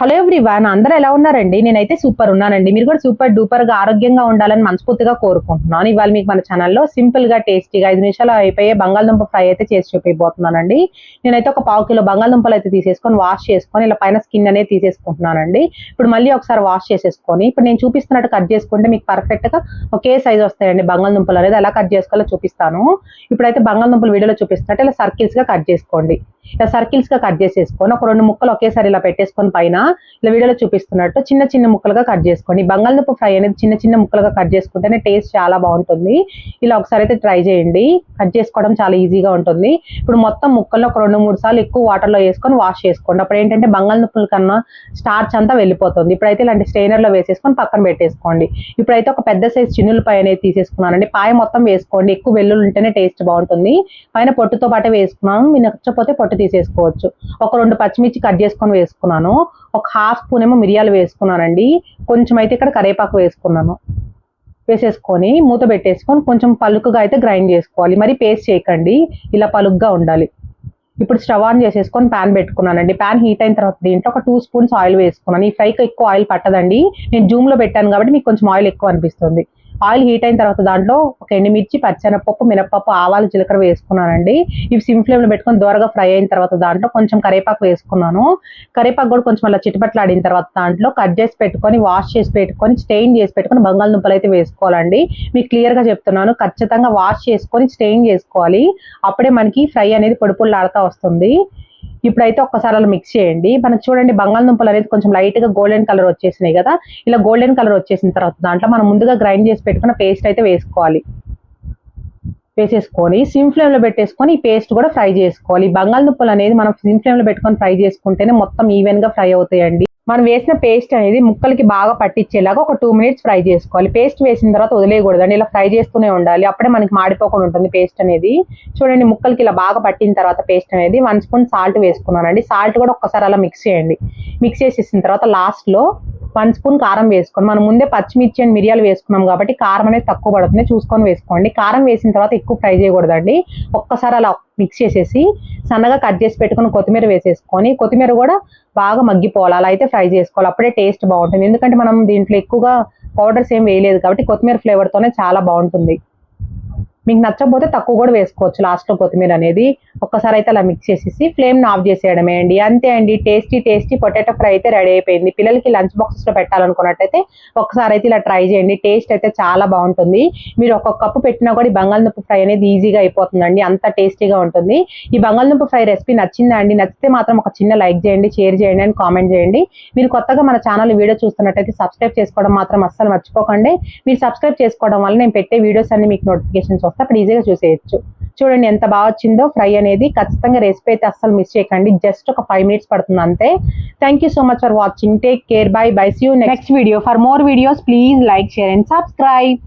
Hello everyone, అందరూ ఎలా ఉన్నారండి? నేనైతే సూపర్ ఉన్నానండి. మీరు కూడా సూపర్ డూపర్ గా ఆరోగ్యంగా ఉండాలని మనస్ఫూర్తిగా కోరుకుంటున్నాను. ఇవాళ మీకు మన ఛానల్లో సింపుల్ గా టేస్టీగా 5 నిమిషాలు అయిపోయే బంగాళదుంప ఫ్రై అయితే చేసి చూపిపోతున్నానండి. నేనైతే ఒక పావు కిలో బంగాళదుంపలు అయితే తీసేసుకొని వాష్ చేసుకొని ఇలా పైన స్కిన్ అనేది తీసేసుకుంటున్నానండి. ఇప్పుడు మళ్ళీ ఒకసారి వాష్ చేసేసుకొని ఇప్పుడు నేను చూపిస్తున్నట్టు కట్ చేసుకుంటే మీకు పర్ఫెక్ట్ గా ఒకే సైజ్ వస్తాయండి బంగాళదుంపలు అనేది. ఎలా కట్ చేసుకోవాలో చూపిస్తాను. ఇప్పుడైతే బంగాళదుంపలు వీడియోలో చూపిస్తున్నట్టు ఇలా సర్కిల్స్ గా కట్ చేసుకోండి. ఇలా సర్కిల్స్ గా కట్ చేసేసుకొని ఒక 2 ముక్కలు ఒకేసారి ఇలా పెట్టేసుకొని పైన ఇలా వీడియోలో చూపిస్తున్నట్టు చిన్న చిన్న ముక్కలుగా కట్ చేసుకోండి. బంగాళదుంప ఫ్రై అనేది చిన్న చిన్న ముక్కలుగా కట్ చేసుకుంటేనే టేస్ట్ చాలా బాగుంటుంది. ఇలా ఒకసారి అయితే ట్రై చేయండి. కట్ చేసుకోవడం చాలా ఈజీగా ఉంటుంది. ఇప్పుడు మొత్తం ముక్కల్లో ఒక 2-3 సార్లు ఎక్కువ వాటర్ లో వేసుకొని వాష్ చేసుకోండి. అప్పుడు ఏంటంటే బంగాళదుంపల కన్నా స్టార్చ్ అంతా వెళ్ళిపోతుంది. ఇప్పుడైతే ఇలాంటి స్ట్రైనర్ లో వేసేసుకొని పక్కన పెట్టేసుకోండి. ఇప్పుడైతే ఒక పెద్ద సైజ్ చిన్నులపాయ అనేది తీసేసుకున్నానండి. పాయ మొత్తం వేసుకోండి. ఎక్కువ వెల్లుల్లి ఉంటేనే టేస్ట్ బాగుంటుంది. పైన పొట్టుతో పాటే వేసుకున్నాను. మీరు నచ్చకపోతే పొట్టు తీసేసుకోవచ్చు. ఒక 2 పచ్చిమిర్చి కట్ చేసుకొని వేసుకున్నాను. ఒక హాఫ్ స్పూన్ ఏమో మిరియాలు వేసుకున్నానండి. కొంచెం అయితే ఇక్కడ కరివేపాకు వేసుకున్నాను. వేసేసుకొని మూత పెట్టేసుకొని కొంచెం పలుకుగా అయితే గ్రైండ్ చేసుకోవాలి. మరి పేస్ట్ చేయకండి, ఇలా పలుగ్గా ఉండాలి. ఇప్పుడు స్టవ్ ఆన్ చేసేసుకొని ప్యాన్ పెట్టుకున్నానండి. ప్యాన్ హీట్ అయిన తర్వాత దీంట్లో ఒక 2 స్పూన్స్ ఆయిల్ వేసుకున్నాను. ఈ ఫ్రైకి ఎక్కువ ఆయిల్ పట్టదండి. నేను జూమ్ లో పెట్టాను కాబట్టి మీకు కొంచెం ఆయిల్ ఎక్కువ అనిపిస్తుంది. ఆయిల్ హీట్ అయిన తర్వాత దాంట్లో ఒక ఎండుమిర్చి, పచ్చెనపప్పు, మినపప్పు, ఆవాలు, జీలకర్ర వేసుకున్నానండి. ఇవి సిమ్ ఫ్లేమ్ లో పెట్టుకొని దూరగా ఫ్రై అయిన తర్వాత దాంట్లో కొంచెం కరివేపాకు వేసుకున్నాను. కరివేపాకు కూడా కొంచెం అలా చిటపట్లాడిన తర్వాత దాంట్లో కట్ చేసి పెట్టుకొని వాష్ చేసి పెట్టుకొని స్టెయిన్ చేసి పెట్టుకొని బంగాళదుంపలు అయితే వేసుకోవాలండి. మీకు క్లియర్ గా చెప్తున్నాను, ఖచ్చితంగా వాష్ చేసుకొని స్టెయిన్ చేసుకోవాలి. అప్పుడే మనకి ఫ్రై అనేది పొడి పొడిలాడుతూ వస్తుంది. ఇప్పుడైతే ఒక్కసారి అలా మిక్స్ చేయండి. మనకు చూడండి బంగాళదుంపలు అనేది కొంచెం లైట్ గా గోల్డెన్ కలర్ వచ్చేసినాయి కదా. ఇలా గోల్డెన్ కలర్ వచ్చేసిన తర్వాత దాంట్లో మనం ముందుగా గ్రైండ్ చేసి పెట్టుకున్న పేస్ట్ అయితే వేసుకోవాలి. వేసేసుకొని సిమ్ ఫ్లేమ్ లో పెట్టేసుకొని ఈ పేస్ట్ కూడా ఫ్రై చేసుకోవాలి. బంగాళదుంపలు అనేది మనం సిమ్ ఫ్లేమ్ లో పెట్టుకొని ఫ్రై చేసుకుంటేనే మొత్తం ఈవెన్ గా ఫ్రై అవుతాయండి. మనం వేసిన పేస్ట్ అనేది ముక్కలకి బాగా పట్టించేలాగా ఒక 2 మినిట్స్ ఫ్రై చేసుకోవాలి. పేస్ట్ వేసిన తర్వాత వదిలేయకూడదండి, ఇలా ఫ్రై చేస్తూనే ఉండాలి. అప్పుడే మనకి మాడిపోకుండా ఉంటుంది పేస్ట్ అనేది. చూడండి ముక్కలకి ఇలా బాగా పట్టిన తర్వాత పేస్ట్ అనేది 1 స్పూన్ సాల్ట్ వేసుకున్నానండి. సాల్ట్ కూడా ఒక్కసారి అలా మిక్స్ చేయండి. మిక్స్ చేసేసిన తర్వాత లాస్ట్ లో 1 స్పూన్ కారం వేసుకోండి. మనం ముందే పచ్చిమిర్చి అండ్ మిరియాలు వేసుకున్నాం కాబట్టి కారం అనేది తక్కువ పడుతుంది, చూసుకొని వేసుకోండి. కారం వేసిన తర్వాత ఎక్కువ ఫ్రై చేయకూడదండి. ఒక్కసారి అలా మిక్స్ చేసేసి సన్నగా కట్ చేసి పెట్టుకుని కొత్తిమీర వేసేసుకొని కొత్తిమీర కూడా బాగా మగ్గిపోవాలి. అలా అయితే ఫ్రై చేసుకోవాలి. అప్పుడే టేస్ట్ బాగుంటుంది. ఎందుకంటే మనం దీంట్లో ఎక్కువగా పౌడర్స్ ఏం వేయలేదు కాబట్టి కొత్తిమీర ఫ్లేవర్ తోనే చాలా బాగుంటుంది. మీకు నచ్చకపోతే తక్కువ కూడా వేసుకోవచ్చు లాస్ట్ లో కొత్తిమీర అనేది. ఒక్కసారి అయితే అలా మిక్స్ చేసేసి ఫ్లేమ్ ఆఫ్ చేసేయడమే అండి. అంతే అండి, టేస్టీ టేస్టీ పొటాటో ఫ్రై అయితే రెడీ అయిపోయింది. పిల్లలకి లంచ్ బాక్సెస్ లో పెట్టాలనుకున్నట్టయితే ఒకసారి అయితే ఇలా ట్రై చేయండి. టేస్ట్ అయితే చాలా బాగుంటుంది. మీరు ఒక్కొక్క కప్పు పెట్టినా కూడా ఈ బంగాళదుంప ఫ్రై అనేది ఈజీగా అయిపోతుందండి. అంత టేస్టీగా ఉంటుంది. ఈ బంగాళదుంప ఫ్రై రెసిపీ నచ్చిందా అండి? నచ్చితే మాత్రం ఒక చిన్న లైక్ చేయండి, షేర్ చేయండి అండ్ కామెంట్ చేయండి. మీరు కొత్తగా మన ఛానల్ వీడియో చూస్తున్నట్టయితే సబ్స్క్రైబ్ చేసుకోవడం మాత్రం అస్సలు మర్చిపోకండి. మీరు సబ్స్క్రైబ్ చేసుకోవడం వల్ల నేను పెట్టే వీడియోస్ అన్ని మీకు నోటిఫికేషన్స్ వస్తాయి. అప్పుడు ఈజీగా చూసేయచ్చు. చూడండి ఎంత బాగా వచ్చిందో ఫ్రై అనేది. ఖచ్చితంగా రెసిపీ అయితే అస్సలు మిస్ చేయకండి. జస్ట్ ఒక 5 మినిట్స్ పడుతుంది అంతే. Thank you so much for watching. Take care. Bye bye. See you next video. For more videos please like, share and subscribe.